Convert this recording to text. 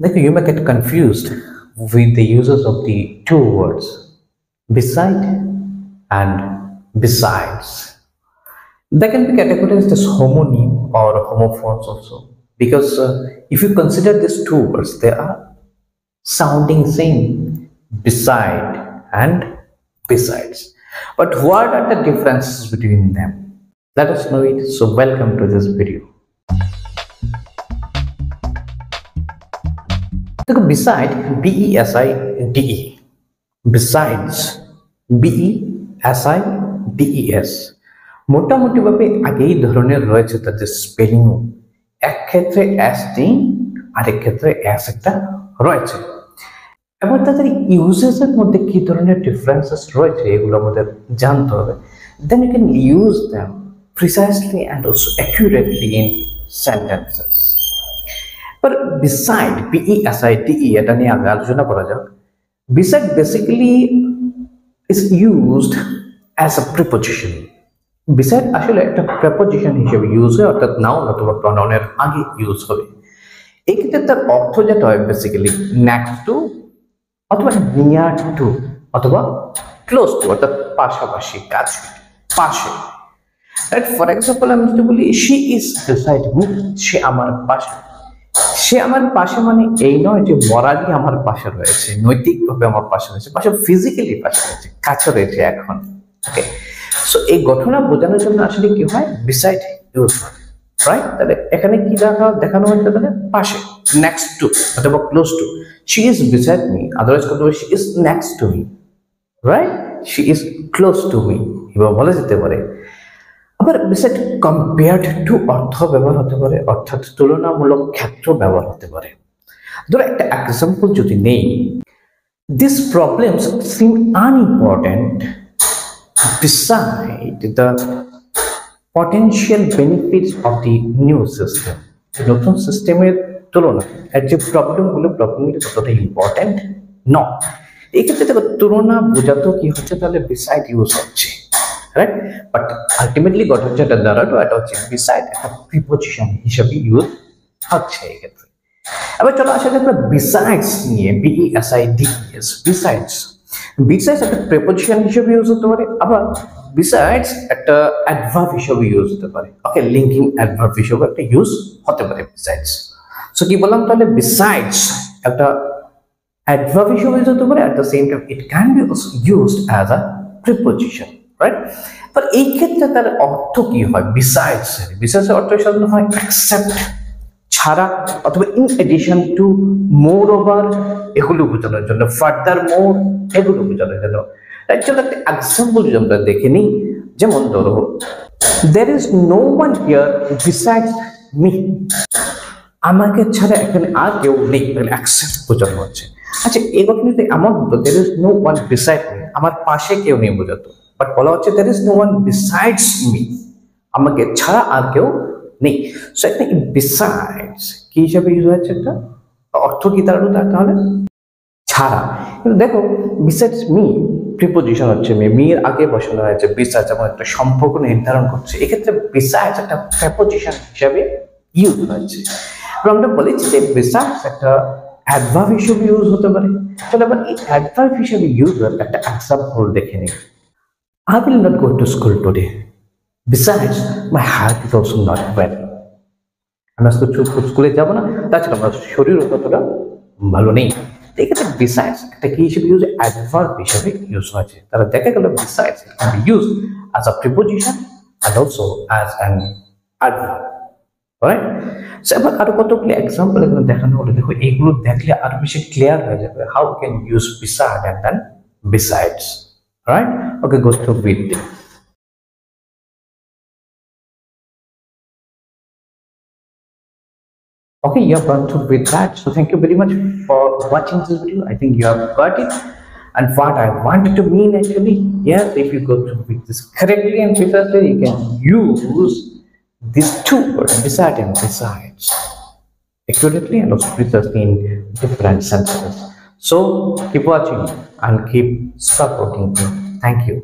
Like you may get confused with the uses of the two words beside and besides. They can be categorized as homonym or homophones also because if you consider these two words, they are sounding same, beside and besides. But what are the differences between them? Let us know it. So welcome to this video. देखो beside BESIDE besides BESIDES মোটামুটি ভাবে আগেই ধরনের রয়েছে তাদের spelling এক ক্ষেত্রে s নেই আরেক ক্ষেত্রে s একটা রয়েছে এবার তাদের ইউজেস এর মধ্যে কি ধরনের ডিফারেন্সেস রয়েছে এগুলো আমাদের জানতে হবে then you can use them precisely and also accurately in sentences. But beside BESIDE এটা নিয়ে আগে আলোচনা করা যাক beside basically is used as a preposition. beside আসলে একটা preposition হিসেবে ইউজ হয় অর্থাৎ নাউন অথবা প্রনাউনের আগে ইউজ হবে এই ক্ষেত্রে তার অর্থ যেটা হয় বেসিক্যালি next to অথবা near to অথবা close to অর্থাৎ পাশাপাশি কাছে পাশে রাইট ফর এক্সাম্পল আমি যদি বলি she is beside me সে আমার পাশে সে আমার পাশে মানে এই নয় যে মরালি আমার পাশে রয়েছে নৈতিকভাবে আমার পাশে রয়েছে পাশে ফিজিক্যালি পাশে রয়েছে কাছে রয়েছে এখন ওকে সো এই ঘটনা বোঝানোর জন্য আসলে কি হয় বিসাইড ইউজ হয় রাইট তাহলে এখানে কি দেখানো হচ্ছে তাহলে পাশে নেক্সট টু অথবা close to she is beside me otherwise কত she is next to me right she is close to me এভাবে বলা যেতে পারে আবার বিসাইড কম্পেয়ার্ড টু অর্থ ব্যবহার হতে পারে অর্থাৎ তুলনামূলক ক্ষেত্র ব্যবহার হতে পারে ধরো একটা এক্সাম্পল যদি নেই this problems SIM unimportant beside the potential benefits of the new system নতুন সিস্টেমের তুলনায় এর যে প্রবলেমগুলো ততটা ইম্পর্টেন্ট নয় এক্ষেত্রে দেখো তুলনা বোঝাতেও কি হচ্ছে তাহলে বিসাইড ইউজ হচ্ছে রাইট বাট আলটিমেটলি গঠন যেটা দাঁড়ালো এটা হচ্ছে বিসাইড একটা প্রিপোজিশন হিসেবে ইউজ হচ্ছে এক্ষেত্রে এবার চলো আসলে আমরা বিসাইডস নিয়ে BESIDES বিসাইডস besides একটা প্রিপোজিশন হিসেবে ইউজ হতে পারে আবার besides একটা অ্যাডভার্ব হিসেবে ইউজ হতে পারে ওকে লিঙ্কিং অ্যাডভার্ব হিসেবে একটা ইউজ হতে পারে besides সো কি বললাম তাহলে besides একটা অ্যাডভার্ব হিসেবে ইউজ হতে পারে at the same time it can be also used as a preposition right but এই ক্ষেত্রে তার অর্থ কি হয় besides এর অর্থ সাধারণত হয় অ্যাকসেপ্ট ছাড়া অথবা in addition to moreover এগুলো বোঝানোর জন্য ফার্দার মোর এগুলো বোঝানোর জন্য তাই চলো একটা এক্সাম্পল যদি আমরা দেখে নিই যেমন ধরো there is no one here besides me আমাকে ছাড়া এখানে আর কেউ নেই তাহলে অ্যাকসেপ্ট বোঝানো হচ্ছে আচ্ছা এই ঘটনাতে এমন হতো there is no one beside me আমার পাশে কেউ নেই বোঝাতো বাট বলা হচ্ছে there is no one besides me আমাকে ছাড়া আর কেউ নেই সো একটা besides কি হিসাবে ইউজ হচ্ছে একটা অর্থ কি দাঁড়ালো তাহলে ছাড়া কিন্তু দেখো besides me প্রিপোজিশন হচ্ছে মি এর আগে বসানো হয়েছে besides যেমন একটা সম্পর্ক নির্ধারণ করছে এক্ষেত্রে besides একটা প্রিপোজিশন হিসাবে ইউজ হচ্ছে আমরা বলেছি যে besides একটা অ্যাডভার্ব হিসেবে ইউজ হতে পারে তাহলে আবার এই অ্যাডভার্ব হিসেবে ইউজ হয় একটা এক্সাম্পল দেখে নিই I will not go to school today. Besides, my health is also not well. আমি আজকে স্কুলে যাবো না তাছাড়া আমার শরীর ততটা ভালো নেই এক্ষেত্রে besides একটা কি হিসেবে ইউজ অ্যাডভার্ব হিসেবে ইউজ হয়েছে তাহলে দেখা গেল besides can be used as a preposition and also as an adverb. Alright? So এবার আরো কতগুলো এক্সাম্পল এখানে দেখানো হলো দেখো এগুলো দেখলে আরো বেশি ক্লিয়ার হয়ে যাবে how we can use beside and then besides. Alright? Okay, go through with it. Okay, you have gone through with that. So thank you very much for watching this video. I think you have got it. And what I wanted to mean actually, yes, if you go through with this correctly and precisely, you can use these two words, beside and besides, accurately and also precisely in different sentences. So keep watching and keep supporting me. Thank you.